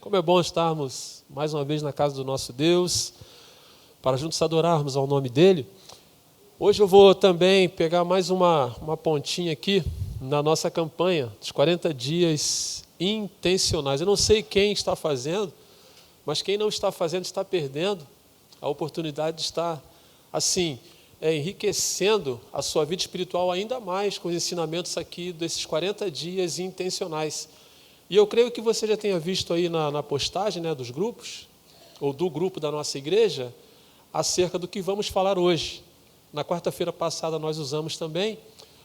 Como é bom estarmos mais uma vez na casa do nosso Deus, para juntos adorarmos ao nome dEle. Hoje eu vou também pegar mais uma pontinha aqui na nossa campanha dos 40 dias intencionais. Eu não sei quem está fazendo, mas quem não está fazendo está perdendo a oportunidade de estar, assim, enriquecendo a sua vida espiritual ainda mais com os ensinamentos aqui desses 40 dias intencionais. E eu creio que você já tenha visto aí na postagem, né, dos grupos, ou do grupo da nossa igreja, acerca do que vamos falar hoje. Na quarta-feira passada nós usamos também,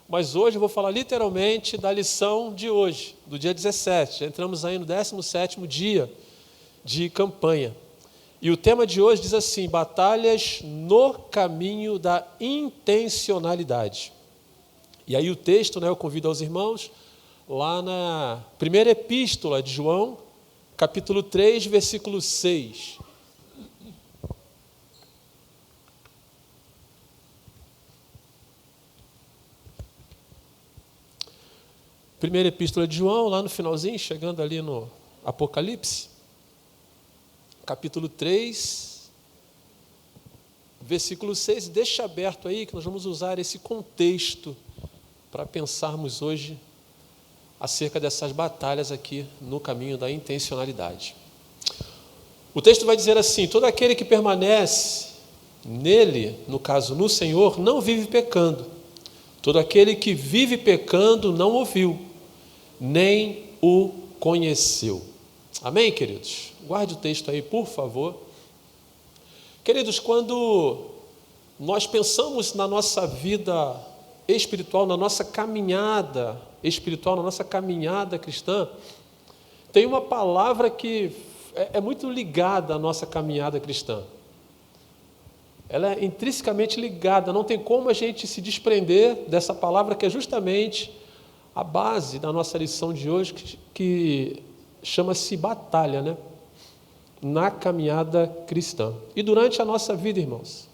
mas hoje eu vou falar literalmente da lição de hoje, do dia 17. Já entramos aí no 17º dia de campanha. E o tema de hoje diz assim: batalhas no caminho da intencionalidade. E aí o texto, né, eu convido aos irmãos, lá na primeira epístola de João, capítulo 3, versículo 6. Primeira epístola de João, lá no finalzinho, chegando ali no Apocalipse, capítulo 3, versículo 6. Deixa aberto aí que nós vamos usar esse contexto para pensarmos hoje acerca dessas batalhas aqui no caminho da intencionalidade. O texto vai dizer assim: todo aquele que permanece nele, no caso no Senhor, não vive pecando. Todo aquele que vive pecando não ouviu, nem o conheceu. Amém, queridos? Guarde o texto aí, por favor. Queridos, quando nós pensamos na nossa vida espiritual, na nossa caminhada espiritual, na nossa caminhada cristã, tem uma palavra que é muito ligada à nossa caminhada cristã. Ela é intrinsecamente ligada, não tem como a gente se desprender dessa palavra, que é justamente a base da nossa lição de hoje, que chama-se batalha, né? Na caminhada cristã. E durante a nossa vida, irmãos,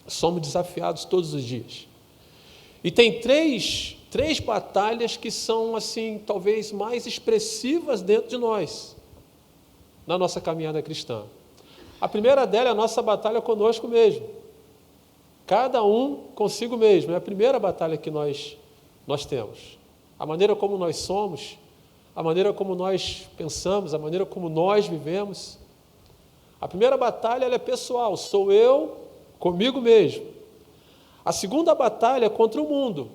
somos desafiados todos os dias. E tem três batalhas que são, assim, talvez mais expressivas dentro de nós, na nossa caminhada cristã. A primeira dela é a nossa batalha conosco mesmo. Cada um consigo mesmo. É a primeira batalha que nós temos. A maneira como nós somos, a maneira como nós pensamos, a maneira como nós vivemos. A primeira batalha ela é pessoal, sou eu comigo mesmo. A segunda batalha é contra o mundo.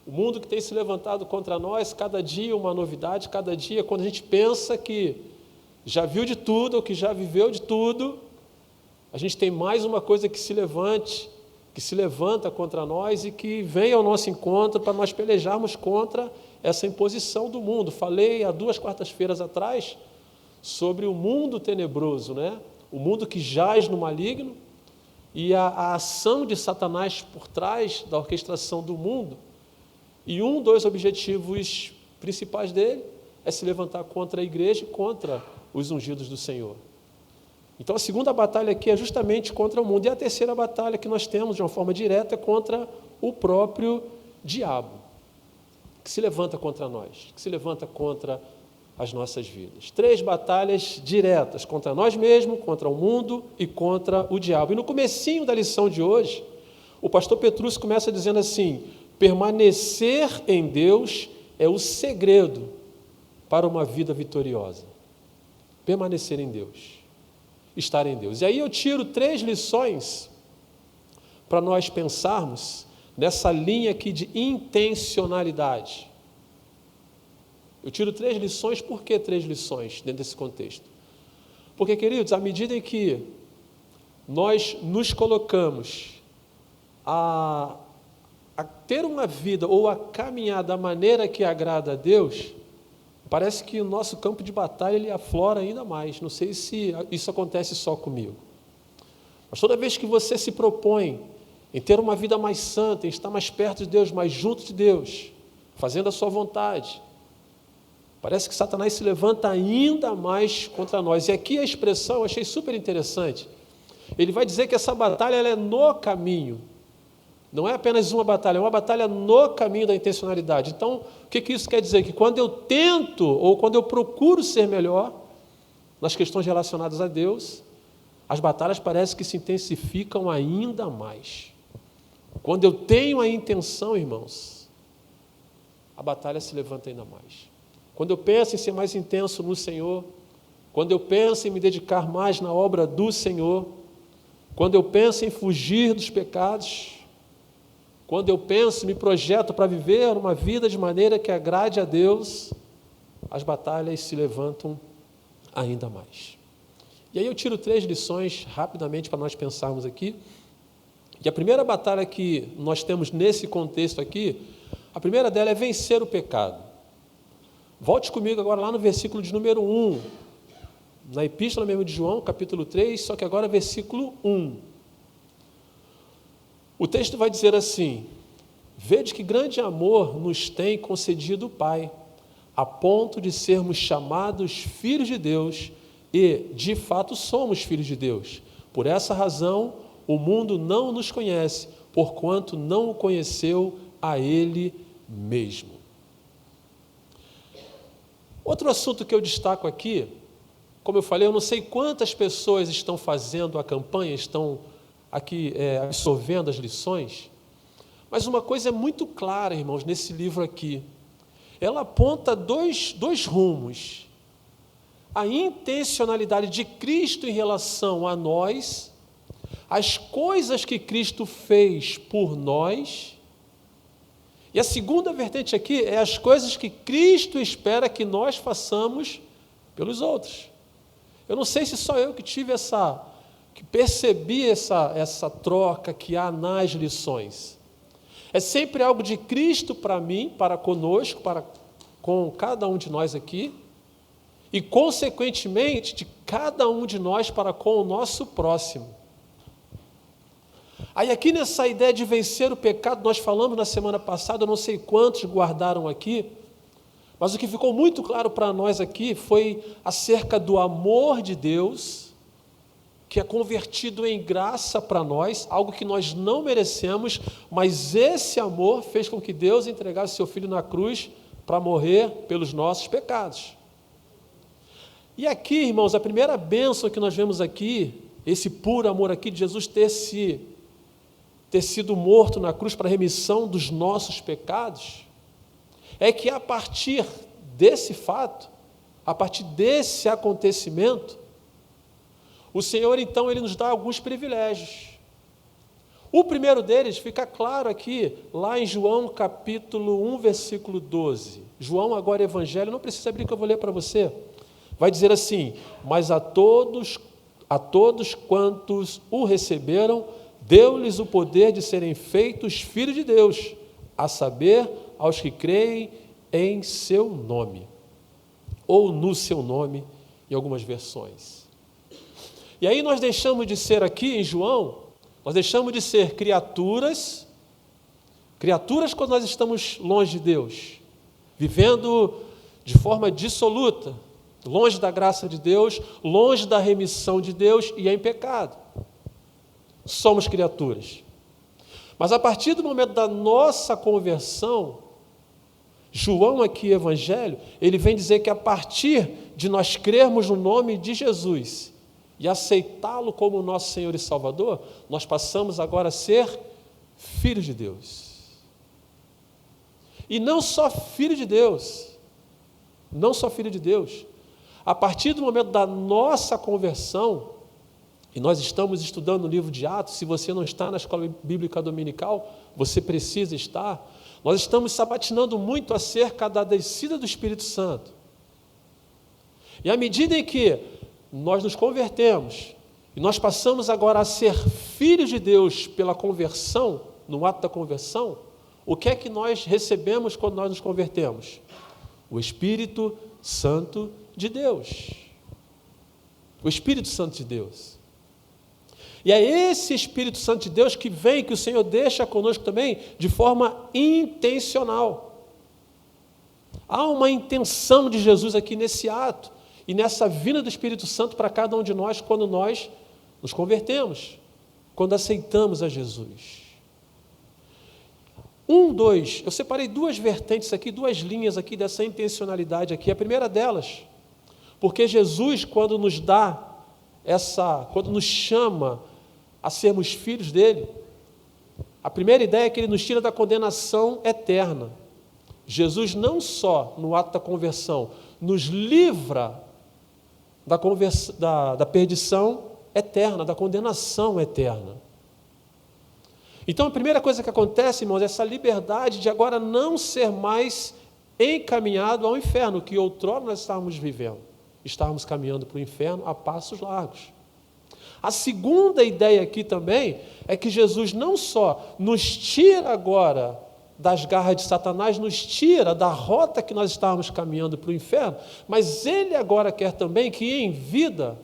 O mundo que tem se levantado contra nós, cada dia uma novidade, cada dia, quando a gente pensa que já viu de tudo, ou que já viveu de tudo, a gente tem mais uma coisa que se levanta contra nós e que vem ao nosso encontro para nós pelejarmos contra essa imposição do mundo. Falei há 2 quartas-feiras atrás sobre o mundo tenebroso, né? O mundo que jaz no maligno e a ação de Satanás por trás da orquestração do mundo. E dos objetivos principais dele é se levantar contra a igreja e contra os ungidos do Senhor. Então a segunda batalha aqui é justamente contra o mundo. E a terceira batalha que nós temos de uma forma direta é contra o próprio diabo, que se levanta contra nós, que se levanta contra as nossas vidas. 3 batalhas diretas contra nós mesmos, contra o mundo e contra o diabo. E no comecinho da lição de hoje, o pastor Petrus começa dizendo assim: permanecer em Deus é o segredo para uma vida vitoriosa. Permanecer em Deus, estar em Deus. E aí eu tiro 3 lições para nós pensarmos nessa linha aqui de intencionalidade. Eu tiro 3 lições. Por que 3 lições dentro desse contexto? Porque, queridos, à medida em que nós nos colocamos a ter uma vida ou a caminhar da maneira que agrada a Deus, parece que o nosso campo de batalha ele aflora ainda mais. Não sei se isso acontece só comigo. Mas toda vez que você se propõe em ter uma vida mais santa, em estar mais perto de Deus, mais junto de Deus, fazendo a sua vontade, parece que Satanás se levanta ainda mais contra nós. E aqui a expressão eu achei super interessante. Ele vai dizer que essa batalha ela é no caminho. Não é apenas uma batalha, é uma batalha no caminho da intencionalidade. Então, o que isso quer dizer? Que quando eu tento ou quando eu procuro ser melhor, nas questões relacionadas a Deus, as batalhas parecem que se intensificam ainda mais. Quando eu tenho a intenção, irmãos, a batalha se levanta ainda mais. Quando eu penso em ser mais intenso no Senhor, quando eu penso em me dedicar mais na obra do Senhor, quando eu penso em fugir dos pecados, quando eu penso e me projeto para viver uma vida de maneira que agrade a Deus, as batalhas se levantam ainda mais. E aí eu tiro 3 lições rapidamente para nós pensarmos aqui. E a primeira batalha que nós temos nesse contexto aqui, a primeira dela é vencer o pecado. Volte comigo agora lá no versículo de número 1, na Epístola mesmo de João, capítulo 3, só que agora versículo 1. O texto vai dizer assim: vede que grande amor nos tem concedido o Pai, a ponto de sermos chamados filhos de Deus, e, de fato, somos filhos de Deus. Por essa razão, o mundo não nos conhece, porquanto não o conheceu a Ele mesmo. Outro assunto que eu destaco aqui, como eu falei, eu não sei quantas pessoas estão fazendo a campanha, estão aqui absorvendo as lições, mas uma coisa é muito clara, irmãos, nesse livro aqui. Ela aponta dois rumos. A intencionalidade de Cristo em relação a nós, as coisas que Cristo fez por nós, e a segunda vertente aqui é as coisas que Cristo espera que nós façamos pelos outros. Eu não sei se só eu que percebi essa troca que há nas lições. É sempre algo de Cristo para mim, para conosco, com cada um de nós aqui, e, consequentemente, de cada um de nós para com o nosso próximo. Aí, aqui nessa ideia de vencer o pecado, nós falamos na semana passada, eu não sei quantos guardaram aqui, mas o que ficou muito claro para nós aqui foi acerca do amor de Deus, que é convertido em graça para nós, algo que nós não merecemos, mas esse amor fez com que Deus entregasse seu Filho na cruz para morrer pelos nossos pecados. E aqui, irmãos, a primeira bênção que nós vemos aqui, esse puro amor aqui de Jesus ter sido morto na cruz para a remissão dos nossos pecados, é que a partir desse fato, a partir desse acontecimento, o Senhor, então, Ele nos dá alguns privilégios. O primeiro deles fica claro aqui, lá em João capítulo 1, versículo 12. João, agora Evangelho, não precisa abrir que eu vou ler para você. Vai dizer assim: mas a todos quantos o receberam, deu-lhes o poder de serem feitos filhos de Deus, a saber, aos que creem em seu nome, ou no seu nome, em algumas versões. E aí nós deixamos de ser aqui em João, nós deixamos de ser criaturas quando nós estamos longe de Deus, vivendo de forma dissoluta, longe da graça de Deus, longe da remissão de Deus e em pecado. Somos criaturas. Mas a partir do momento da nossa conversão, João aqui, Evangelho, ele vem dizer que a partir de nós crermos no nome de Jesus e aceitá-lo como nosso Senhor e Salvador, nós passamos agora a ser filhos de Deus. E não só filho de Deus, a partir do momento da nossa conversão, e nós estamos estudando o livro de Atos, se você não está na escola bíblica dominical, você precisa estar, nós estamos sabatinando muito acerca da descida do Espírito Santo. E à medida em que nós nos convertemos, e nós passamos agora a ser filhos de Deus pela conversão, no ato da conversão, o que é que nós recebemos quando nós nos convertemos? O Espírito Santo de Deus. O Espírito Santo de Deus. E é esse Espírito Santo de Deus que vem, que o Senhor deixa conosco também, de forma intencional. Há uma intenção de Jesus aqui nesse ato, e nessa vinda do Espírito Santo para cada um de nós, quando nós nos convertemos, quando aceitamos a Jesus. Eu separei 2 vertentes aqui, 2 linhas aqui dessa intencionalidade aqui. A primeira delas, Porque Jesus, quando nos quando nos chama a sermos filhos dele, a primeira ideia é que ele nos tira da condenação eterna. Jesus não só, no ato da conversão, nos livra da perdição eterna, da condenação eterna. Então, a primeira coisa que acontece, irmãos, é essa liberdade de agora não ser mais encaminhado ao inferno, que outrora nós estávamos vivendo. Estávamos caminhando para o inferno a passos largos. A segunda ideia aqui também é que Jesus não só nos tira agora das garras de Satanás, nos tira da rota que nós estávamos caminhando para o inferno, mas Ele agora quer também que em vida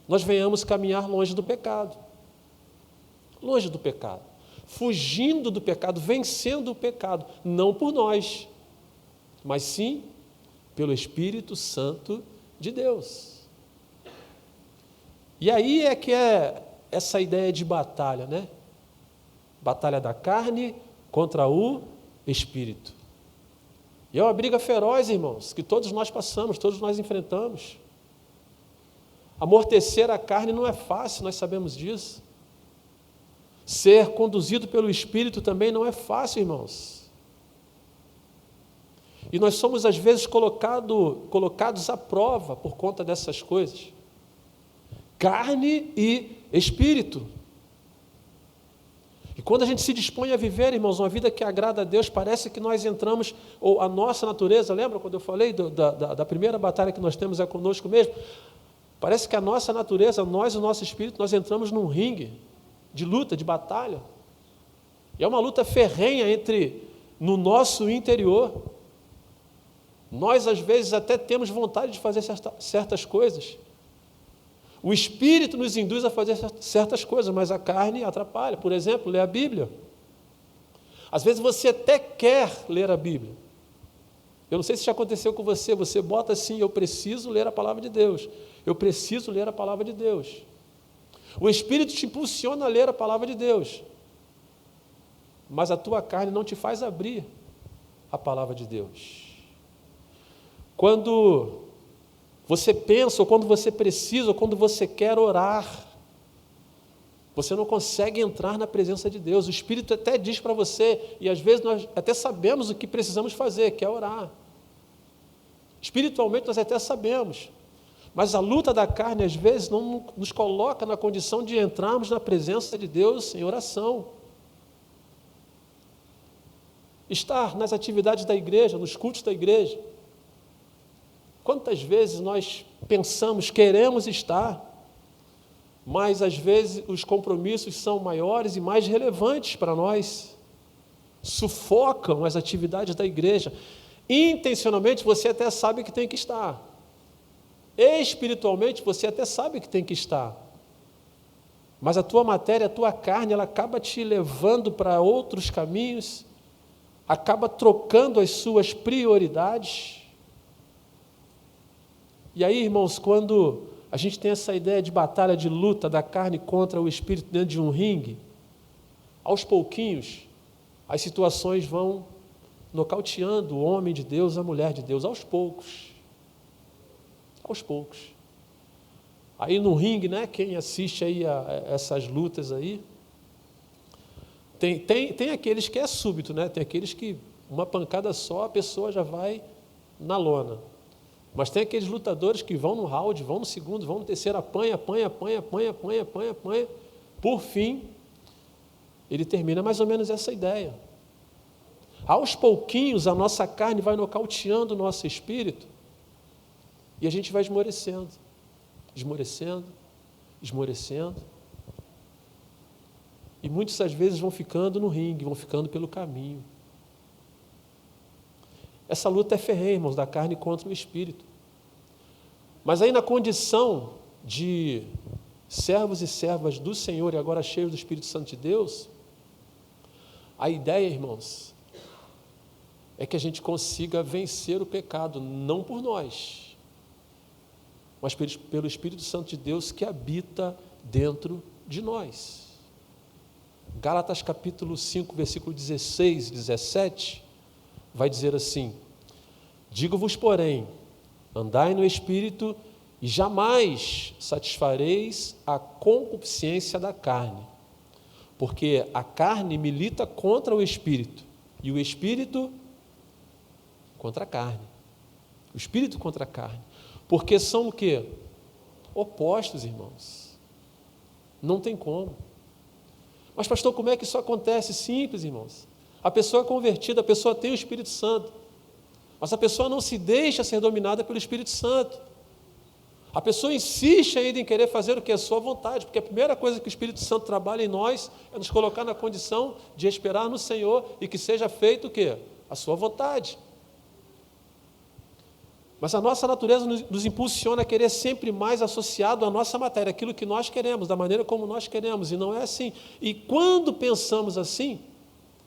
nós venhamos caminhar longe do pecado. Longe do pecado. Fugindo do pecado, vencendo o pecado. Não por nós, mas sim pelo Espírito Santo de Deus. E aí é que é essa ideia de batalha, né? Batalha da carne contra o Espírito. E é uma briga feroz, irmãos, que todos nós passamos, todos nós enfrentamos. Amortecer a carne não é fácil, nós sabemos disso. Ser conduzido pelo Espírito também não é fácil, irmãos. E nós somos, às vezes, colocados à prova por conta dessas coisas. Carne e Espírito. E quando a gente se dispõe a viver, irmãos, uma vida que agrada a Deus, parece que nós entramos, ou a nossa natureza, lembra quando eu falei da primeira batalha que nós temos é conosco mesmo? Parece que a nossa natureza, nós e o nosso espírito, nós entramos num ringue de luta, de batalha. E é uma luta ferrenha no nosso interior. Nós, às vezes, até temos vontade de fazer certas coisas. O Espírito nos induz a fazer certas coisas, mas a carne atrapalha. Por exemplo, ler a Bíblia. Às vezes você até quer ler a Bíblia. Eu não sei se já aconteceu com você. Você bota assim, eu preciso ler a palavra de Deus. Eu preciso ler a palavra de Deus. O Espírito te impulsiona a ler a palavra de Deus. Mas a tua carne não te faz abrir a palavra de Deus. Quando você pensa, ou quando você precisa, ou quando você quer orar, você não consegue entrar na presença de Deus. O Espírito até diz para você, e às vezes nós até sabemos o que precisamos fazer, que é orar. Espiritualmente nós até sabemos, mas a luta da carne às vezes não nos coloca na condição de entrarmos na presença de Deus em oração. Estar nas atividades da igreja, nos cultos da igreja. Quantas vezes nós pensamos, queremos estar, mas às vezes os compromissos são maiores e mais relevantes para nós, sufocam as atividades da igreja. Intencionalmente você até sabe que tem que estar, espiritualmente você até sabe que tem que estar, mas a tua matéria, a tua carne, ela acaba te levando para outros caminhos, acaba trocando as suas prioridades. E aí, irmãos, quando a gente tem essa ideia de batalha, de luta da carne contra o espírito dentro de um ringue, aos pouquinhos, as situações vão nocauteando o homem de Deus, a mulher de Deus, aos poucos. Aos poucos. Aí no ringue, né, quem assiste aí a essas lutas aí, tem aqueles que é súbito, né, tem aqueles que uma pancada só a pessoa já vai na lona. Mas tem aqueles lutadores que vão no round, vão no segundo, vão no terceiro, apanha. Por fim, ele termina mais ou menos essa ideia. Aos pouquinhos, a nossa carne vai nocauteando o nosso espírito e a gente vai esmorecendo. E muitas às vezes vão ficando no ringue, vão ficando pelo caminho. Essa luta é ferrenha, irmãos, da carne contra o espírito. Mas aí na condição de servos e servas do Senhor e agora cheios do Espírito Santo de Deus, a ideia, irmãos, é que a gente consiga vencer o pecado, não por nós, mas pelo Espírito Santo de Deus que habita dentro de nós. Gálatas capítulo 5, versículo 16 e 17, vai dizer assim: digo-vos, porém, andai no Espírito, E jamais satisfareis a concupiscência da carne, porque a carne milita contra o espírito, e o espírito contra a carne. O espírito contra a carne. Porque são o quê? Opostos, irmãos. Não tem como. Mas, pastor, como é que isso acontece? Simples, irmãos. A pessoa é convertida, a pessoa tem o Espírito Santo, mas a pessoa não se deixa ser dominada pelo Espírito Santo. A pessoa insiste ainda em querer fazer o que é sua vontade, porque a primeira coisa que o Espírito Santo trabalha em nós é nos colocar na condição de esperar no Senhor e que seja feito o quê? A sua vontade. Mas a nossa natureza nos impulsiona a querer sempre mais associado à nossa matéria, aquilo que nós queremos, da maneira como nós queremos, e não é assim. E quando pensamos assim,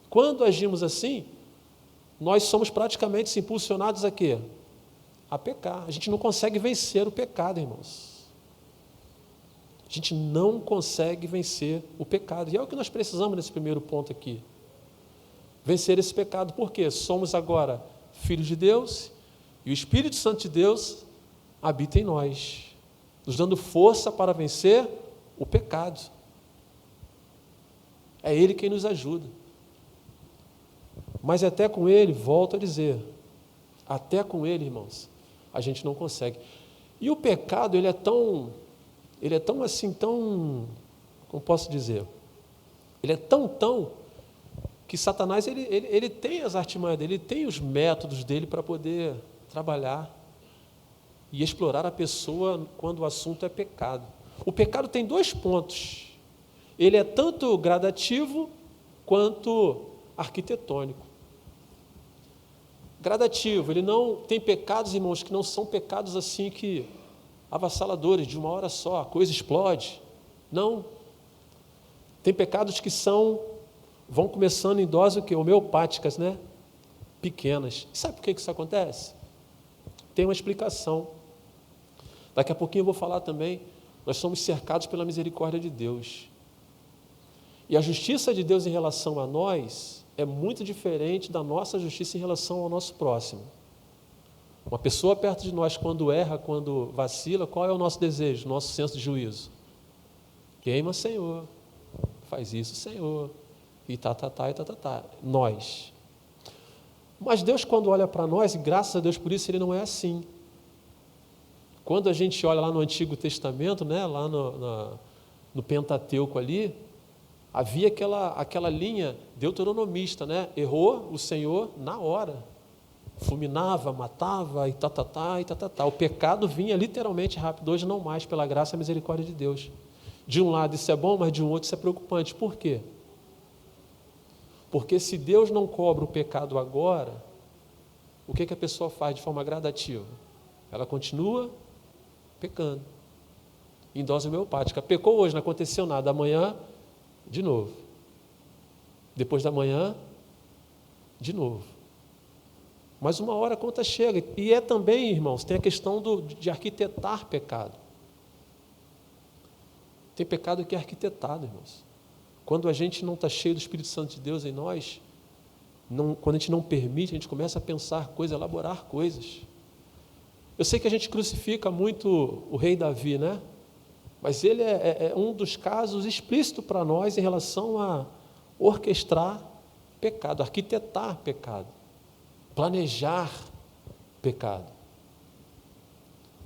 quando agimos assim, nós somos praticamente impulsionados a quê? A pecar. A gente não consegue vencer o pecado, irmãos. A gente não consegue vencer o pecado. E é o que nós precisamos nesse primeiro ponto aqui. Vencer esse pecado. Por quê? Somos agora filhos de Deus e o Espírito Santo de Deus habita em nós, nos dando força para vencer o pecado. É Ele quem nos ajuda. Mas até com Ele, volto a dizer, até com Ele, irmãos, a gente não consegue. E o pecado, ele é tão assim, como posso dizer? Ele é tão, que Satanás, ele tem as artimanhas dele, ele tem os métodos dele para poder trabalhar e explorar a pessoa quando o assunto é pecado. O pecado tem dois pontos. Ele é tanto gradativo quanto arquitetônico. Gradativo, ele não tem pecados, irmãos, que não são pecados assim que avassaladores, de uma hora só, a coisa explode. Não. Tem pecados que vão começando em doses o quê? Homeopáticas, né? Pequenas. E sabe por que isso acontece? Tem uma explicação. Daqui a pouquinho eu vou falar também. Nós somos cercados pela misericórdia de Deus. E a justiça de Deus em relação a nós é muito diferente da nossa justiça em relação ao nosso próximo. Uma pessoa perto de nós, quando erra, quando vacila, qual é o nosso desejo, nosso senso de juízo? Queima, Senhor. Faz isso, Senhor. E tá. Nós. Mas Deus, quando olha para nós, e graças a Deus por isso, Ele não é assim. Quando a gente olha lá no Antigo Testamento, né, lá no Pentateuco ali, havia aquela linha deuteronomista, né? Errou o Senhor na hora. Fulminava, matava, e tá. O pecado vinha literalmente rápido. Hoje não mais, pela graça e misericórdia de Deus. De um lado isso é bom, mas de um outro isso é preocupante. Por quê? Porque se Deus não cobra o pecado agora, o que a pessoa faz de forma gradativa? Ela continua pecando. Em dose homeopática. Pecou hoje, não aconteceu nada. Amanhã, de novo. Depois da manhã, de novo. Mas uma hora a conta chega. E é também, irmãos, tem a questão de arquitetar pecado. Tem pecado que é arquitetado, irmãos. Quando a gente não está cheio do Espírito Santo de Deus em nós, quando a gente não permite, a gente começa a pensar coisas, a elaborar coisas. Eu sei que a gente crucifica muito o rei Davi, né? Mas ele é um dos casos explícitos para nós em relação a orquestrar pecado, arquitetar pecado, planejar pecado.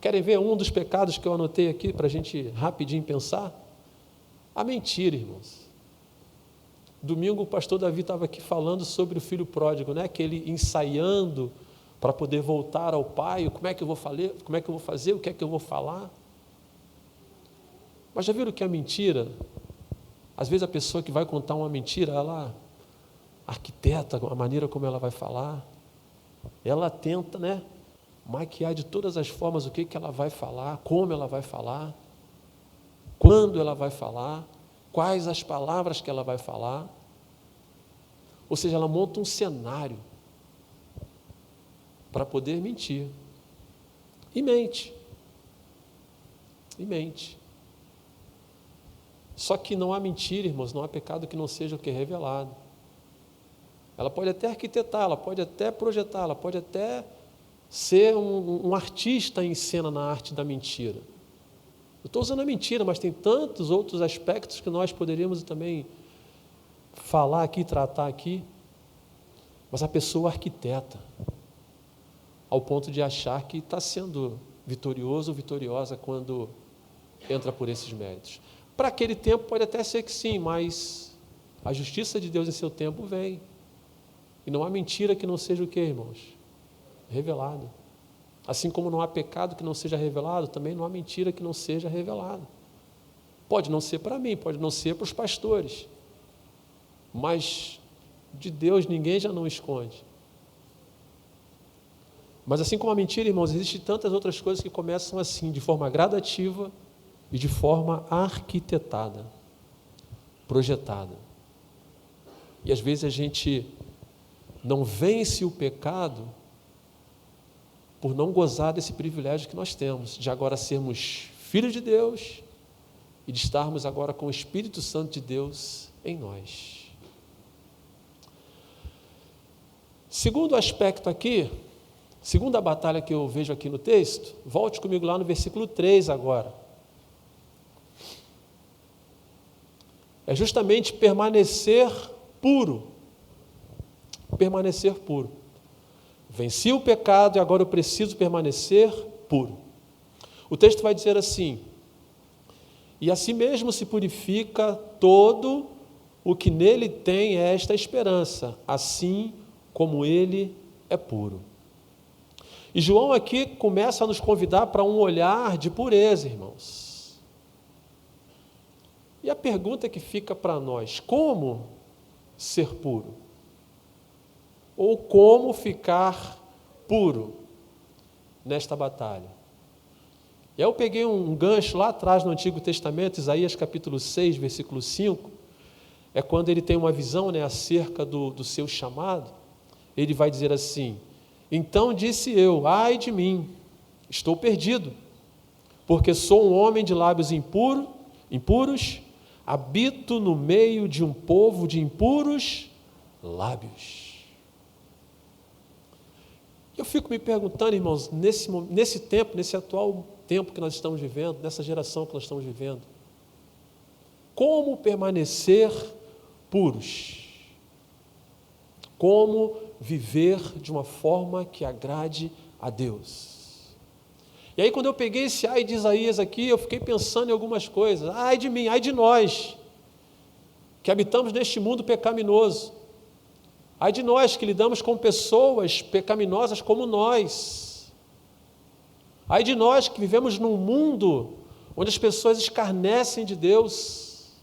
Querem ver um dos pecados que eu anotei aqui para a gente rapidinho pensar? A mentira, irmãos. Domingo o pastor Davi estava aqui falando sobre o filho pródigo, né? Que ele ensaiando para poder voltar ao pai, como é que eu vou fazer, o que é que eu vou falar. Mas já viram que a mentira, às vezes a pessoa que vai contar uma mentira, ela arquiteta a maneira como ela vai falar, ela tenta, né, maquiar de todas as formas o que ela vai falar, como ela vai falar, quando ela vai falar, quais as palavras que ela vai falar. Ou seja, ela monta um cenário para poder mentir. E mente. Só que não há mentira, irmãos, não há pecado que não seja o que é revelado. Ela pode até arquitetar, ela pode até projetar, ela pode até ser um artista em cena na arte da mentira. Eu estou usando a mentira, mas tem tantos outros aspectos que nós poderíamos também falar aqui, tratar aqui. Mas a pessoa arquiteta, ao ponto de achar que está sendo vitorioso ou vitoriosa quando entra por esses méritos. Para aquele tempo pode até ser que sim, mas a justiça de Deus em seu tempo vem. E não há mentira que não seja o quê, irmãos? Revelado. Assim como não há pecado que não seja revelado, também não há mentira que não seja revelada. Pode não ser para mim, pode não ser para os pastores, mas de Deus ninguém já não esconde. Mas assim como a mentira, irmãos, existem tantas outras coisas que começam assim, de forma gradativa e de forma arquitetada, projetada. E às vezes a gente não vence o pecado por não gozar desse privilégio que nós temos, de agora sermos filhos de Deus e de estarmos agora com o Espírito Santo de Deus em nós. Segundo aspecto aqui, segunda batalha que eu vejo aqui no texto, volte comigo lá no versículo 3 agora. É justamente permanecer puro. Permanecer puro. Venci o pecado e agora eu preciso permanecer puro. O texto vai dizer assim: e assim mesmo se purifica todo o que nele tem esta esperança, assim como ele é puro. E João aqui começa a nos convidar para um olhar de pureza, irmãos. E a pergunta que fica para nós: como ser puro? Ou como ficar puro nesta batalha? E aí eu peguei um gancho lá atrás no Antigo Testamento, Isaías capítulo 6, versículo 5, é quando ele tem uma visão, acerca do seu chamado. Ele vai dizer assim: então disse eu, ai de mim, estou perdido, porque sou um homem de lábios impuros, habito no meio de um povo de impuros lábios. Eu fico me perguntando, irmãos, nesse tempo, nesse atual tempo que nós estamos vivendo, nessa geração que nós estamos vivendo, como permanecer puros? Como viver de uma forma que agrade a Deus? E aí, quando eu peguei esse ai de Isaías aqui, eu fiquei pensando em algumas coisas. Ai de mim, ai de nós, que habitamos neste mundo pecaminoso. Ai de nós que lidamos com pessoas pecaminosas como nós. Ai de nós que vivemos num mundo onde as pessoas escarnecem de Deus.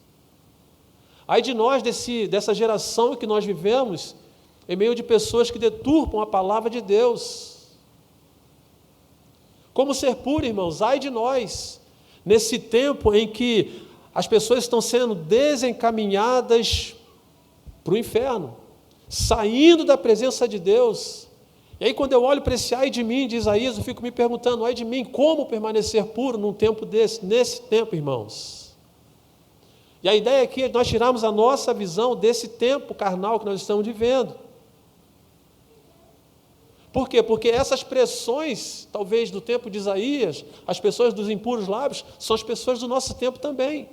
Ai de nós dessa geração que nós vivemos, em meio de pessoas que deturpam a palavra de Deus. Como ser puro, irmãos? Ai de nós, nesse tempo em que as pessoas estão sendo desencaminhadas para o inferno, saindo da presença de Deus. E aí quando eu olho para esse ai de mim, de Isaías, eu fico me perguntando, ai de mim, como permanecer puro num tempo desse, nesse tempo, irmãos? E a ideia aqui é nós tirarmos a nossa visão desse tempo carnal que nós estamos vivendo. Por quê? Porque essas pressões, talvez do tempo de Isaías, as pessoas dos impuros lábios, são as pessoas do nosso tempo também.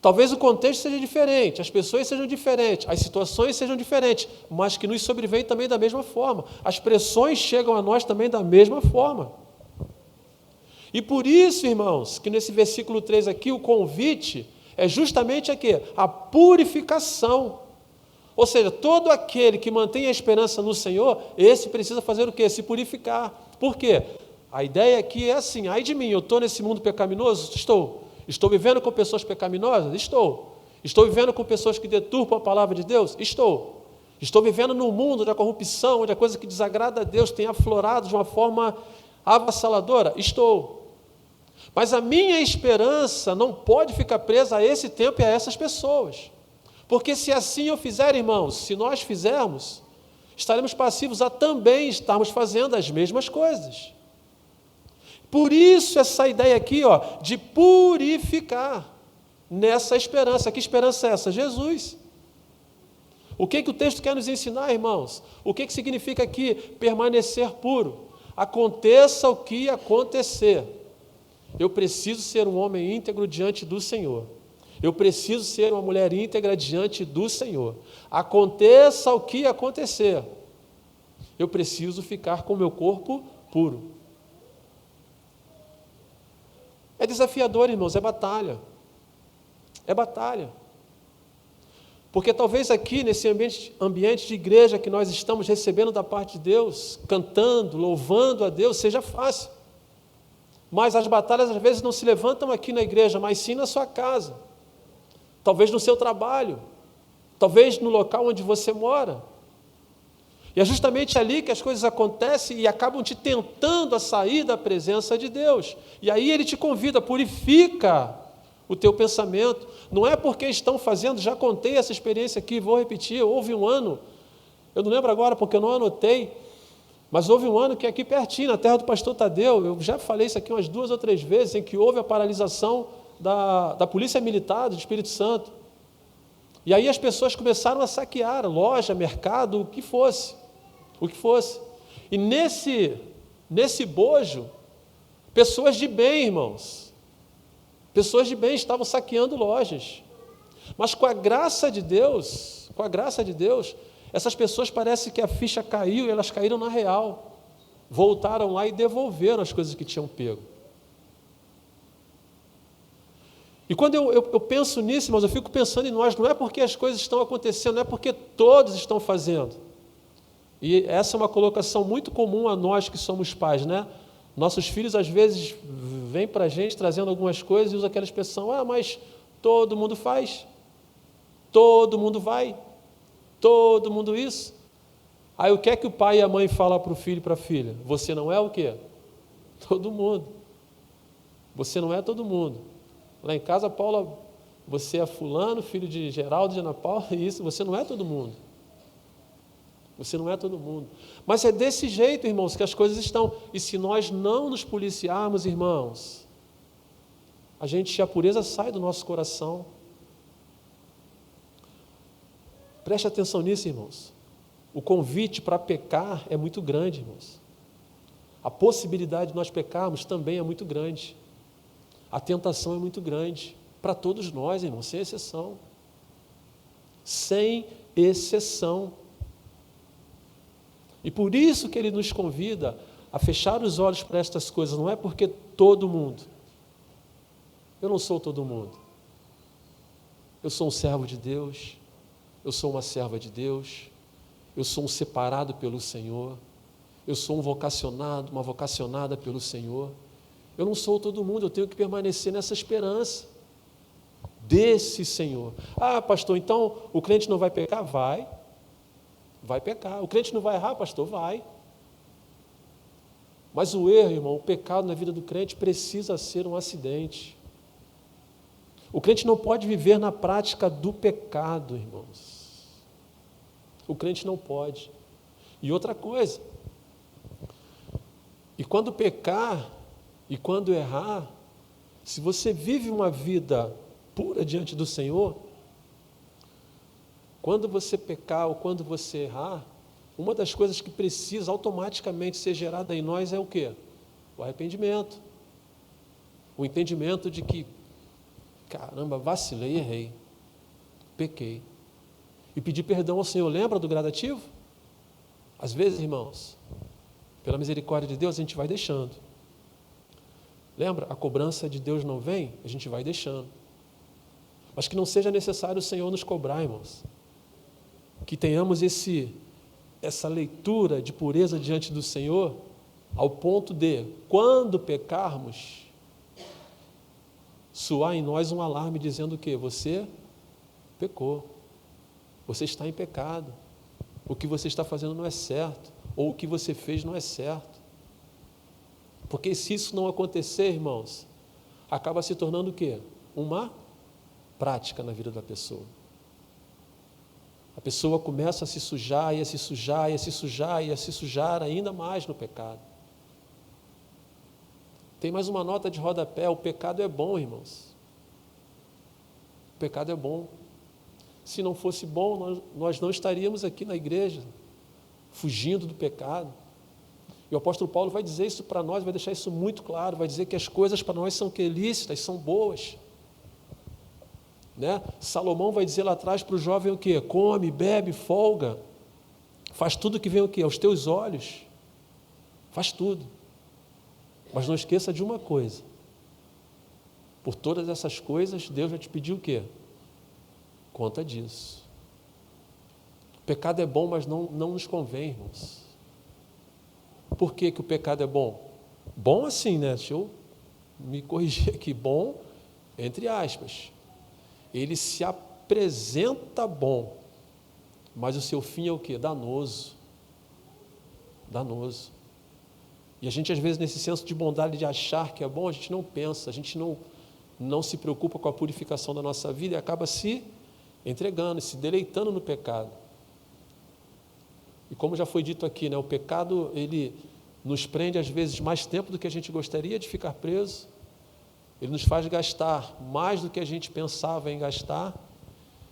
Talvez o contexto seja diferente, as pessoas sejam diferentes, as situações sejam diferentes, mas que nos sobrevêm também da mesma forma. As pressões chegam a nós também da mesma forma. E por isso, irmãos, que nesse versículo 3 aqui, o convite é justamente a purificação. Ou seja, todo aquele que mantém a esperança no Senhor, esse precisa fazer o quê? Se purificar. Por quê? A ideia aqui é assim: ai de mim, eu estou nesse mundo pecaminoso? Estou. Estou vivendo com pessoas pecaminosas? Estou. Estou vivendo com pessoas que deturpam a palavra de Deus? Estou. Estou vivendo num mundo da corrupção, onde a coisa que desagrada a Deus tem aflorado de uma forma avassaladora? Estou. Mas a minha esperança não pode ficar presa a esse tempo e a essas pessoas. Porque se assim eu fizer, irmãos, se nós fizermos, estaremos passivos a também estarmos fazendo as mesmas coisas. Por isso essa ideia aqui, de purificar nessa esperança. Que esperança é essa? Jesus. O que o texto quer nos ensinar, irmãos? O que significa aqui permanecer puro? Aconteça o que acontecer, eu preciso ser um homem íntegro diante do Senhor. Eu preciso ser uma mulher íntegra diante do Senhor. Aconteça o que acontecer, eu preciso ficar com o meu corpo puro. É desafiador, irmãos, é batalha. É batalha. Porque talvez aqui, nesse ambiente de igreja que nós estamos recebendo da parte de Deus, cantando, louvando a Deus, seja fácil. Mas as batalhas às vezes não se levantam aqui na igreja, mas sim na sua casa. Talvez no seu trabalho. Talvez no local onde você mora. E é justamente ali que as coisas acontecem e acabam te tentando a sair da presença de Deus. E aí Ele te convida, purifica o teu pensamento. Não é porque estão fazendo, já contei essa experiência aqui, vou repetir, houve um ano, eu não lembro agora porque eu não anotei, mas houve um ano que aqui pertinho, na terra do pastor Tadeu, eu já falei isso aqui umas 2 ou 3 vezes, em que houve a paralisação da Polícia Militar do Espírito Santo. E aí as pessoas começaram a saquear loja, mercado, o que fosse. E nesse bojo, pessoas de bem, irmãos, pessoas de bem estavam saqueando lojas. Mas com a graça de Deus, essas pessoas parece que a ficha caiu e elas caíram na real. Voltaram lá e devolveram as coisas que tinham pego. E quando eu penso nisso, irmãos, eu fico pensando em nós, não é porque as coisas estão acontecendo, não é porque todos estão fazendo. E essa é uma colocação muito comum a nós que somos pais, né? Nossos filhos, às vezes, vêm para a gente trazendo algumas coisas e usam aquela expressão, mas todo mundo faz, todo mundo vai, todo mundo isso. Aí o que é que o pai e a mãe falam para o filho e para a filha? Você não é o quê? Todo mundo. Você não é todo mundo. Lá em casa, Paula, você é fulano, filho de Geraldo, de Ana Paula, e isso, você não é todo mundo. Você não é todo mundo. Mas é desse jeito, irmãos, que as coisas estão. E se nós não nos policiarmos, irmãos, a pureza sai do nosso coração. Preste atenção nisso, irmãos. O convite para pecar é muito grande, irmãos. A possibilidade de nós pecarmos também é muito grande. A tentação é muito grande. Para todos nós, irmãos, sem exceção. Sem exceção. E por isso que Ele nos convida a fechar os olhos para estas coisas. Não é porque todo mundo. Eu não sou todo mundo. Eu sou um servo de Deus. Eu sou uma serva de Deus. Eu sou um separado pelo Senhor. Eu sou um vocacionado, uma vocacionada pelo Senhor. Eu não sou todo mundo, eu tenho que permanecer nessa esperança desse Senhor. Pastor, então o crente não vai pecar? Vai pecar. O crente não vai errar, pastor? Vai. Mas o erro, irmão, o pecado na vida do crente precisa ser um acidente. O crente não pode viver na prática do pecado, irmãos. O crente não pode. E outra coisa, e quando pecar, e quando errar, se você vive uma vida pura diante do Senhor, quando você pecar ou quando você errar, uma das coisas que precisa automaticamente ser gerada em nós é o quê? O arrependimento. O entendimento de que, caramba, vacilei, errei, pequei. E pedir perdão ao Senhor. Lembra do gradativo? Às vezes, irmãos, pela misericórdia de Deus, a gente vai deixando. Lembra? A cobrança de Deus não vem, a gente vai deixando. Mas que não seja necessário o Senhor nos cobrar, irmãos. Que tenhamos essa leitura de pureza diante do Senhor, ao ponto de, quando pecarmos, soar em nós um alarme dizendo o quê? Você pecou. Você está em pecado. O que você está fazendo não é certo. Ou o que você fez não é certo. Porque se isso não acontecer, irmãos, acaba se tornando o quê? Uma prática na vida da pessoa. A pessoa começa a se sujar, e a se sujar, e a se sujar, e a se sujar ainda mais no pecado. Tem mais uma nota de rodapé, o pecado é bom, irmãos. O pecado é bom. Se não fosse bom, nós não estaríamos aqui na igreja, fugindo do pecado. E o apóstolo Paulo vai dizer isso para nós, vai deixar isso muito claro, vai dizer que as coisas para nós são lícitas, são boas. Né? Salomão vai dizer lá atrás para o jovem o quê? Come, bebe, folga, faz tudo que vem o quê? Aos teus olhos, faz tudo. Mas não esqueça de uma coisa, por todas essas coisas, Deus já te pediu o quê? Conta disso. O pecado é bom, mas não nos convém, irmãos. Por que o pecado é bom? Bom assim, né? Deixa eu me corrigir aqui. Bom, entre aspas. Ele se apresenta bom, mas o seu fim é o quê? Danoso. Danoso. E a gente, às vezes, nesse senso de bondade de achar que é bom, a gente não pensa, a gente não se preocupa com a purificação da nossa vida e acaba se entregando, se deleitando no pecado. E como já foi dito aqui, né, o pecado, ele nos prende às vezes mais tempo do que a gente gostaria de ficar preso, ele nos faz gastar mais do que a gente pensava em gastar,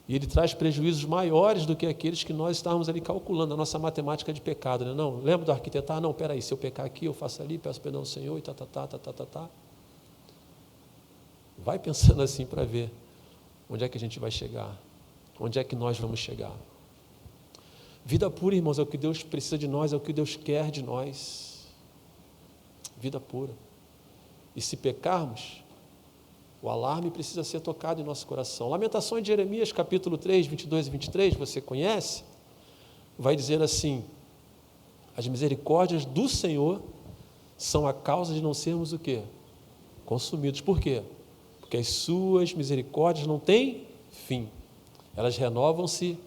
e ele traz prejuízos maiores do que aqueles que nós estávamos ali calculando, a nossa matemática de pecado, né? Não, lembra do arquiteto? Não, peraí, se eu pecar aqui, eu faço ali, peço perdão ao Senhor, e tá. Vai pensando assim para ver onde é que a gente vai chegar, onde é que nós vamos chegar. Vida pura, irmãos, é o que Deus precisa de nós, é o que Deus quer de nós. Vida pura. E se pecarmos, o alarme precisa ser tocado em nosso coração. Lamentações de Jeremias, capítulo 3, 22 e 23, você conhece? Vai dizer assim: as misericórdias do Senhor são a causa de não sermos o quê? Consumidos. Por quê? Porque as suas misericórdias não têm fim. Elas renovam-se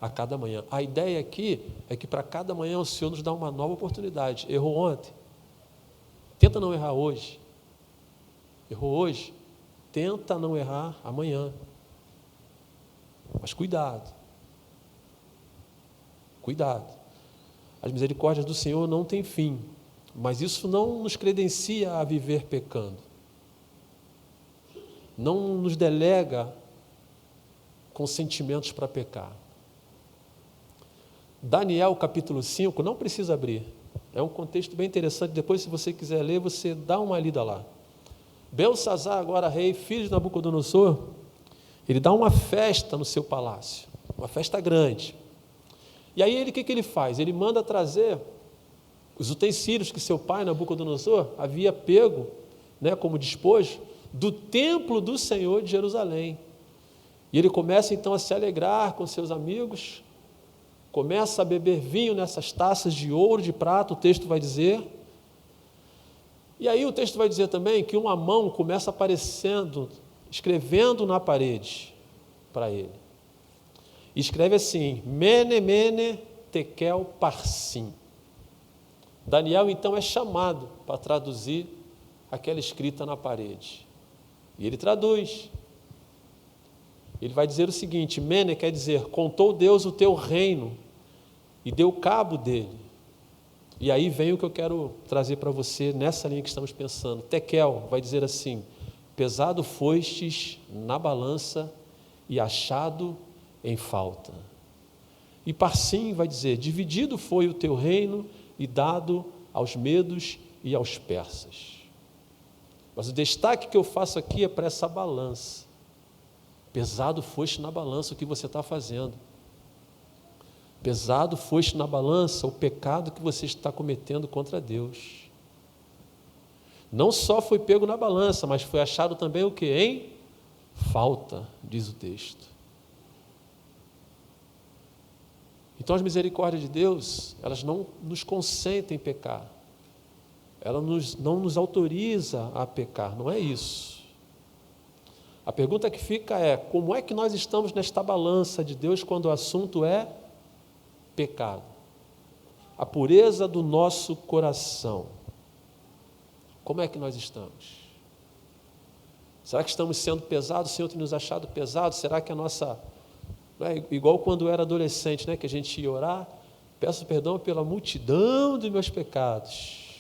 a cada manhã. A ideia aqui é que para cada manhã o Senhor nos dá uma nova oportunidade. Errou ontem? Tenta não errar hoje. Errou hoje? Tenta não errar amanhã. Mas cuidado. Cuidado. As misericórdias do Senhor não têm fim, mas isso não nos credencia a viver pecando. Não nos delega com sentimentos para pecar. Daniel capítulo 5, não precisa abrir, é um contexto bem interessante, depois se você quiser ler, você dá uma lida lá. Belsazar, agora rei, filho de Nabucodonosor, ele dá uma festa no seu palácio, uma festa grande. E aí o que ele faz? Ele manda trazer os utensílios que seu pai, Nabucodonosor, havia pego, né, como despojo, do templo do Senhor de Jerusalém. E ele começa então a se alegrar com seus amigos, começa a beber vinho nessas taças de ouro, de prata, o texto vai dizer. E aí o texto vai dizer também que uma mão começa aparecendo, escrevendo na parede para ele. E escreve assim: Mene, Mene, Tekel, Parsim. Daniel então é chamado para traduzir aquela escrita na parede. E ele traduz. Ele vai dizer o seguinte: Mene quer dizer, contou Deus o teu reino e deu cabo dele. E aí vem o que eu quero trazer para você nessa linha que estamos pensando. Tekel vai dizer assim: pesado fostes na balança e achado em falta. E Parsim vai dizer: dividido foi o teu reino e dado aos medos e aos persas. Mas o destaque que eu faço aqui é para essa balança. Pesado foste na balança o que você está fazendo. Pesado foste na balança o pecado que você está cometendo contra Deus. Não só foi pego na balança, mas foi achado também o que? Em falta, diz o texto. Então as misericórdias de Deus, elas não nos consentem pecar. Ela não nos autoriza a pecar, não é isso. A pergunta que fica é: como é que nós estamos nesta balança de Deus quando o assunto é pecado? A pureza do nosso coração. Como é que nós estamos? Será que estamos sendo pesados? O Senhor tem nos achado pesados? Será que a nossa... igual quando eu era adolescente, né, que a gente ia orar, peço perdão pela multidão dos meus pecados.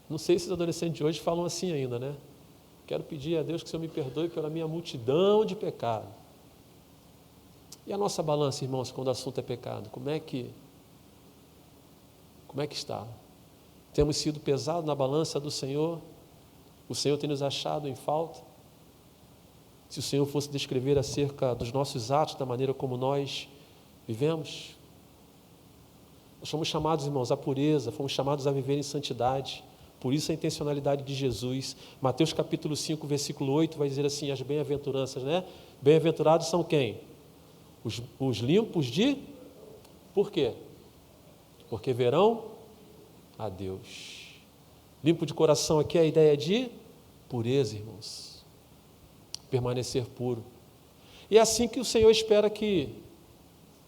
Não sei se os adolescentes de hoje falam assim ainda, né? Quero pedir a Deus que o Senhor me perdoe pela minha multidão de pecado. E a nossa balança, irmãos, quando o assunto é pecado, como é que está? Temos sido pesados na balança do Senhor? O Senhor tem nos achado em falta? Se o Senhor fosse descrever acerca dos nossos atos, da maneira como nós vivemos, nós fomos chamados, irmãos, à pureza, fomos chamados a viver em santidade. Por isso a intencionalidade de Jesus. Mateus capítulo 5, versículo 8, vai dizer assim, as bem-aventuranças, né? Bem-aventurados são quem? Os limpos de... Por quê? Porque verão a Deus. Limpo de coração aqui é a ideia de pureza, irmãos. Permanecer puro. E é assim que o Senhor espera que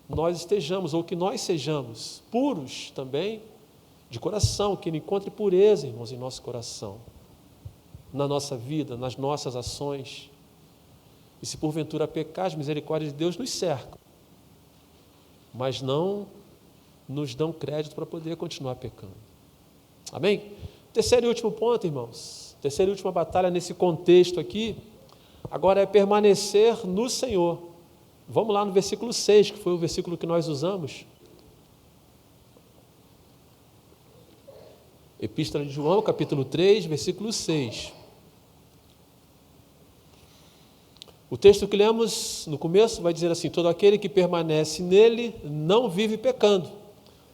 nós estejamos, ou que nós sejamos puros também, de coração, que Ele encontre pureza, irmãos, em nosso coração, na nossa vida, nas nossas ações. E se porventura pecar, as misericórdias de Deus nos cercam, mas não nos dão crédito para poder continuar pecando. Amém? Terceiro e último ponto, irmãos, terceira e última batalha nesse contexto aqui, agora é permanecer no Senhor. Vamos lá no versículo 6, que foi o versículo que nós usamos. Epístola de João, capítulo 3, versículo 6. O texto que lemos no começo vai dizer assim, todo aquele que permanece nele não vive pecando.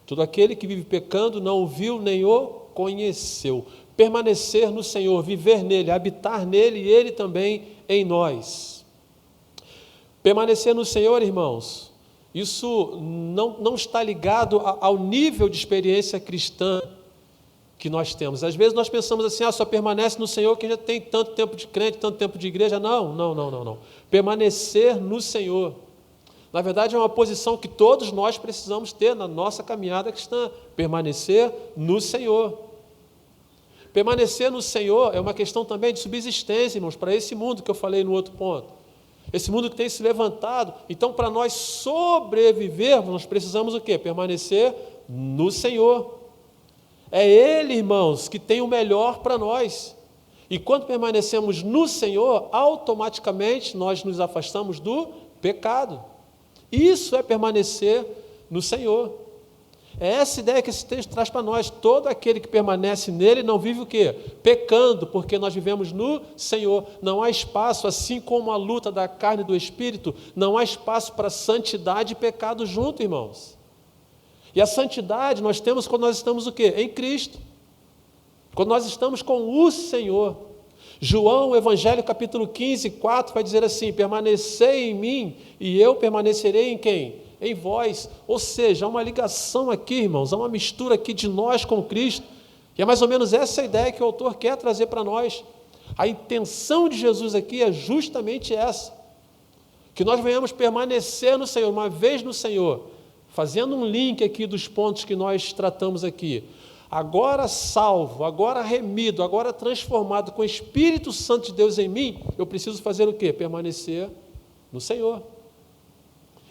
Todo aquele que vive pecando não o viu nem o conheceu. Permanecer no Senhor, viver nele, habitar nele e ele também em nós. Permanecer no Senhor, irmãos, isso não está ligado ao nível de experiência cristã que nós temos. Às vezes nós pensamos assim, só permanece no Senhor quem já tem tanto tempo de crente, tanto tempo de igreja. Não. Permanecer no Senhor. Na verdade, é uma posição que todos nós precisamos ter na nossa caminhada cristã. Permanecer no Senhor. Permanecer no Senhor é uma questão também de subsistência, irmãos, para esse mundo que eu falei no outro ponto. Esse mundo que tem se levantado. Então, para nós sobrevivermos, nós precisamos o quê? Permanecer no Senhor. É Ele, irmãos, que tem o melhor para nós. E quando permanecemos no Senhor, automaticamente nós nos afastamos do pecado. Isso é permanecer no Senhor. É essa ideia que esse texto traz para nós. Todo aquele que permanece nele não vive o quê? Pecando, porque nós vivemos no Senhor. Não há espaço, assim como a luta da carne e do espírito, não há espaço para santidade e pecado junto, irmãos. E a santidade nós temos quando nós estamos o quê? Em Cristo. Quando nós estamos com o Senhor. João, Evangelho, capítulo 15, 4, vai dizer assim, permanecei em mim e eu permanecerei em quem? Em vós. Ou seja, há uma ligação aqui, irmãos, há uma mistura aqui de nós com Cristo. E é mais ou menos essa a ideia que o autor quer trazer para nós. A intenção de Jesus aqui é justamente essa. Que nós venhamos permanecer no Senhor, uma vez no Senhor. Fazendo um link aqui dos pontos que nós tratamos aqui. Agora salvo, agora remido, agora transformado com o Espírito Santo de Deus em mim, eu preciso fazer o quê? Permanecer no Senhor.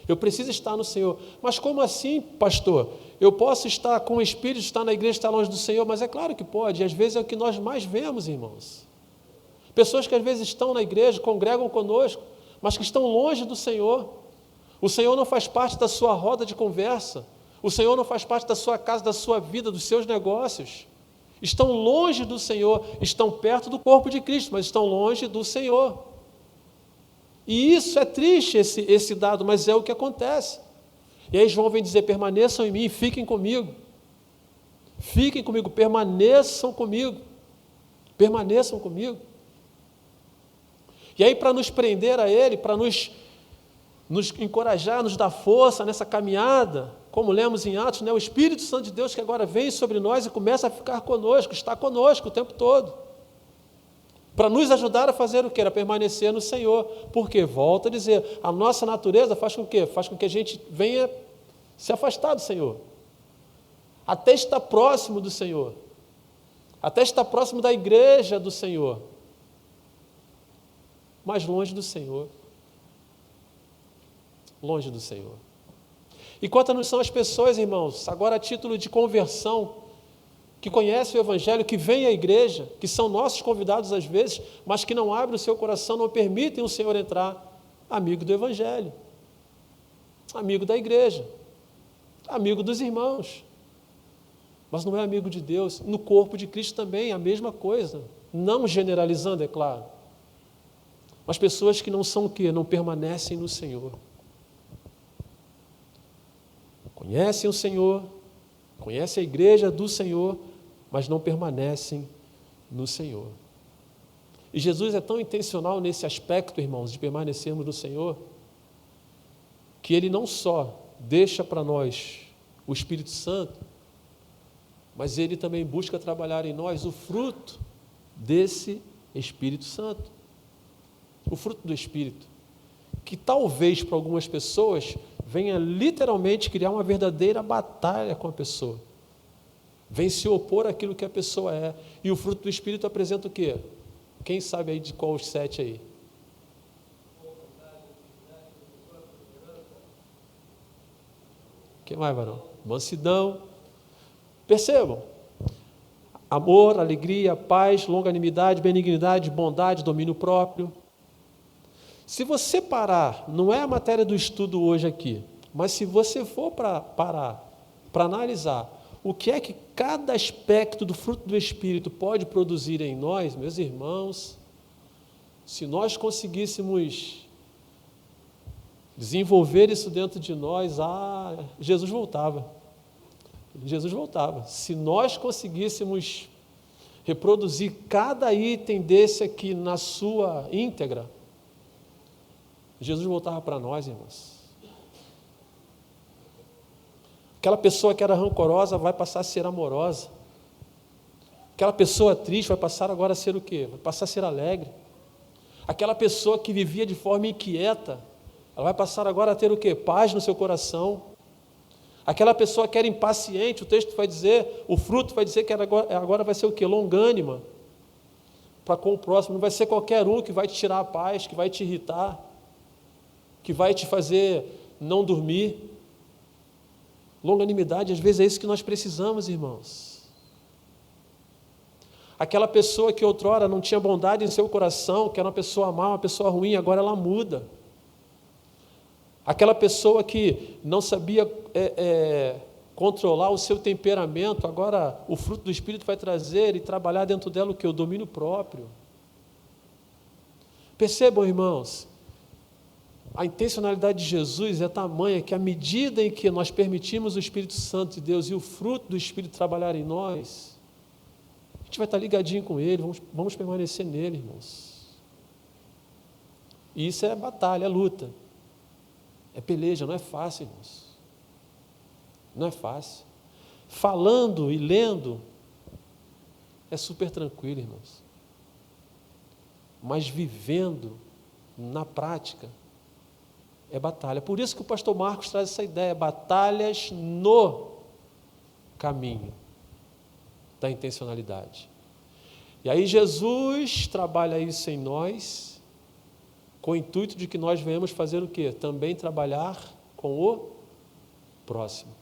Eu preciso estar no Senhor. Mas como assim, pastor? Eu posso estar com o Espírito, estar na igreja, estar longe do Senhor? Mas é claro que pode, e às vezes é o que nós mais vemos, irmãos. Pessoas que às vezes estão na igreja, congregam conosco, mas que estão longe do Senhor. O Senhor não faz parte da sua roda de conversa. O Senhor não faz parte da sua casa, da sua vida, dos seus negócios. Estão longe do Senhor, estão perto do corpo de Cristo, mas estão longe do Senhor. E isso é triste, esse dado, mas é o que acontece. E aí João vem dizer, permaneçam em mim, fiquem comigo. Fiquem comigo, permaneçam comigo. Permaneçam comigo. E aí para nos prender a Ele, para nos encorajar, nos dar força nessa caminhada, como lemos em Atos, né? O Espírito Santo de Deus que agora vem sobre nós e começa a ficar conosco, está conosco o tempo todo, para nos ajudar a fazer o quê? A permanecer no Senhor, porque, volto a dizer, a nossa natureza faz com o quê? Faz com que a gente venha se afastar do Senhor, até estar próximo do Senhor, até estar próximo da igreja do Senhor, mas longe do Senhor. Longe do Senhor. E quantas são as pessoas, irmãos, agora a título de conversão, que conhecem o Evangelho, que vêm à igreja, que são nossos convidados às vezes, mas que não abrem o seu coração, não permitem o Senhor entrar, amigo do Evangelho. amigo da igreja, amigo dos irmãos, mas não é amigo de Deus. No corpo de Cristo também, a mesma coisa, não generalizando, é claro. Mas pessoas que não são o quê? Não permanecem no Senhor. Conhecem o Senhor, conhecem a igreja do Senhor, mas não permanecem no Senhor. E Jesus é tão intencional nesse aspecto, irmãos, de permanecermos no Senhor, que Ele não só deixa para nós o Espírito Santo, mas Ele também busca trabalhar em nós o fruto desse Espírito Santo. O fruto do Espírito, que talvez para algumas pessoas venha literalmente criar uma verdadeira batalha com a pessoa. Vem se opor àquilo que a pessoa é. E o fruto do Espírito apresenta o quê? Quem sabe aí de qual os 7 aí? Quem mais, varão? Mansidão. Percebam. Amor, alegria, paz, longanimidade, benignidade, bondade, domínio próprio. Se você parar, não é a matéria do estudo hoje aqui, mas se você for parar para analisar o que é que cada aspecto do fruto do Espírito pode produzir em nós, meus irmãos, se nós conseguíssemos desenvolver isso dentro de nós, Jesus voltava. Jesus voltava. Se nós conseguíssemos reproduzir cada item desse aqui na sua íntegra, Jesus voltava para nós, irmãos. Aquela pessoa que era rancorosa vai passar a ser amorosa. Aquela pessoa triste vai passar agora a ser o quê? Vai passar a ser alegre. Aquela pessoa que vivia de forma inquieta, ela vai passar agora a ter o quê? Paz no seu coração. Aquela pessoa que era impaciente, o texto vai dizer, o fruto vai dizer que agora vai ser o quê? Longânima. Para com o próximo. Não vai ser qualquer um que vai te tirar a paz, que vai te irritar, que vai te fazer não dormir. Longanimidade, às vezes é isso que nós precisamos, irmãos. Aquela pessoa que outrora não tinha bondade em seu coração, que era uma pessoa má, uma pessoa ruim, agora ela muda. Aquela pessoa que não sabia controlar o seu temperamento, agora o fruto do Espírito vai trazer e trabalhar dentro dela o que? O domínio próprio. Percebam, irmãos, a intencionalidade de Jesus é tamanha que à medida em que nós permitimos o Espírito Santo de Deus e o fruto do Espírito trabalhar em nós, a gente vai estar ligadinho com Ele, vamos permanecer nele, irmãos. E isso é batalha, é luta, é peleja, não é fácil, irmãos. Não é fácil. Falando e lendo é super tranquilo, irmãos. Mas vivendo na prática é batalha. Por isso que o pastor Marcos traz essa ideia, batalhas no caminho da intencionalidade. E aí Jesus trabalha isso em nós, com o intuito de que nós venhamos fazer o quê? Também trabalhar com o próximo.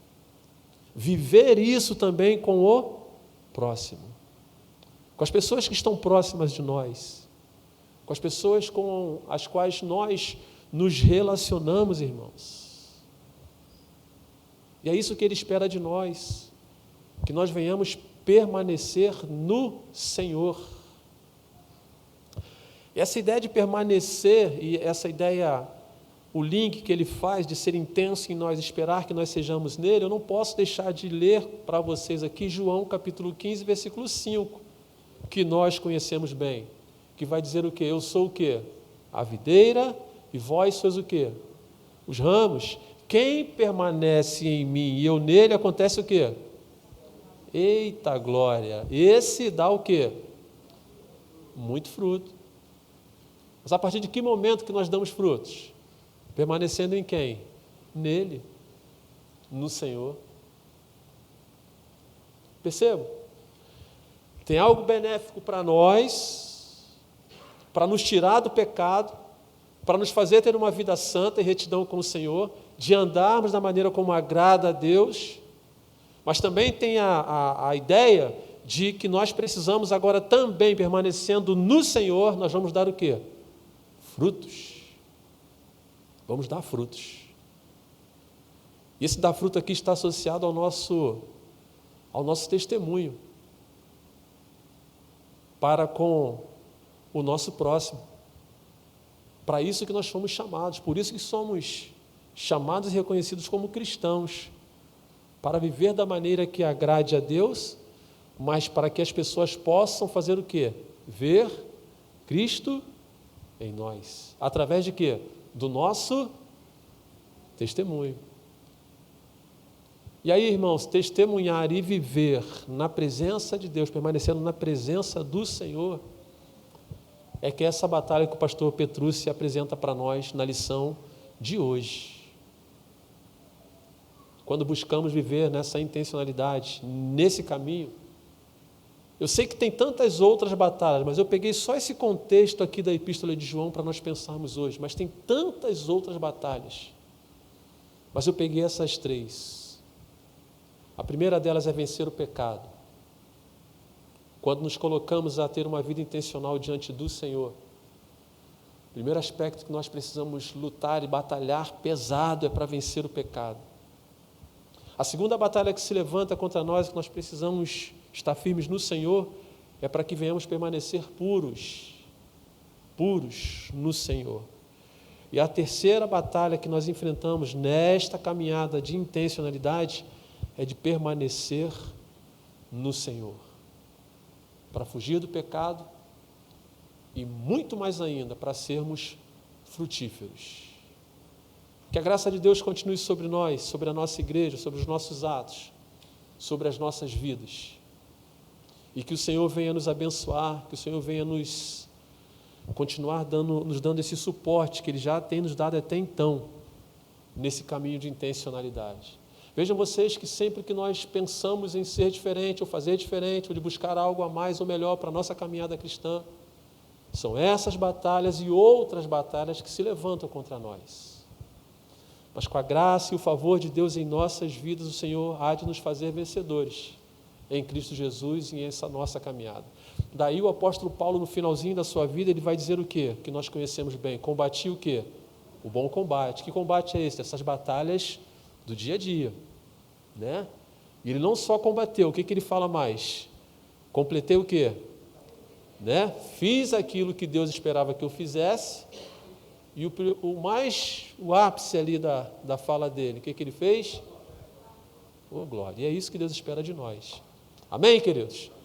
Viver isso também com o próximo. Com as pessoas que estão próximas de nós. Com as pessoas com as quais nós nos relacionamos, irmãos. E é isso que Ele espera de nós, que nós venhamos permanecer no Senhor. E essa ideia de permanecer, e essa ideia, o link que Ele faz de ser intenso em nós, esperar que nós sejamos nele, eu não posso deixar de ler para vocês aqui João capítulo 15, versículo 5, que nós conhecemos bem, que vai dizer o quê? Eu sou o quê? A videira, e vós sois o quê? Os ramos. Quem permanece em mim e eu nele, acontece o quê? Eita glória! Esse dá o quê? Muito fruto. Mas a partir de que momento que nós damos frutos? Permanecendo em quem? Nele. No Senhor. Percebam? Tem algo benéfico para nós, para nos tirar do pecado, para nos fazer ter uma vida santa e retidão com o Senhor, de andarmos da maneira como agrada a Deus, mas também tem a ideia de que nós precisamos agora também, permanecendo no Senhor, nós vamos dar o quê? Frutos. Vamos dar frutos. E esse dar fruto aqui está associado ao nosso testemunho para com o nosso próximo. Para isso que nós fomos chamados, por isso que somos chamados e reconhecidos como cristãos, para viver da maneira que agrade a Deus, mas para que as pessoas possam fazer o quê? Ver Cristo em nós. Através de quê? Do nosso testemunho. E aí, irmãos, testemunhar e viver na presença de Deus, permanecendo na presença do Senhor, é que essa batalha que o pastor Petrucci apresenta para nós na lição de hoje. Quando buscamos viver nessa intencionalidade, nesse caminho, eu sei que tem tantas outras batalhas, mas eu peguei só esse contexto aqui da Epístola de João para nós pensarmos hoje, mas tem tantas outras batalhas. Mas eu peguei essas 3. A primeira delas é vencer o pecado. Quando nos colocamos a ter uma vida intencional diante do Senhor, o primeiro aspecto que nós precisamos lutar e batalhar pesado é para vencer o pecado. A segunda batalha que se levanta contra nós, que nós precisamos estar firmes no Senhor, é para que venhamos permanecer puros no Senhor. E a terceira batalha que nós enfrentamos nesta caminhada de intencionalidade é de permanecer no Senhor, para fugir do pecado e muito mais ainda para sermos frutíferos. Que a graça de Deus continue sobre nós, sobre a nossa igreja, sobre os nossos atos, sobre as nossas vidas. E que o Senhor venha nos abençoar, que o Senhor venha nos continuar nos dando esse suporte que Ele já tem nos dado até então, nesse caminho de intencionalidade. Vejam vocês que sempre que nós pensamos em ser diferente, ou fazer diferente, ou de buscar algo a mais ou melhor para a nossa caminhada cristã, são essas batalhas e outras batalhas que se levantam contra nós. Mas com a graça e o favor de Deus em nossas vidas, o Senhor há de nos fazer vencedores em Cristo Jesus e em essa nossa caminhada. Daí o apóstolo Paulo, no finalzinho da sua vida, ele vai dizer o quê? Que nós conhecemos bem. Combati o quê? O bom combate. Que combate é esse? Essas batalhas do dia a dia, né? E ele não só combateu, o que ele fala mais? Completei o quê? Né? Fiz aquilo que Deus esperava que eu fizesse. E o ápice ali da fala dele, o que ele fez? Oh, glória. E é isso que Deus espera de nós. Amém, queridos?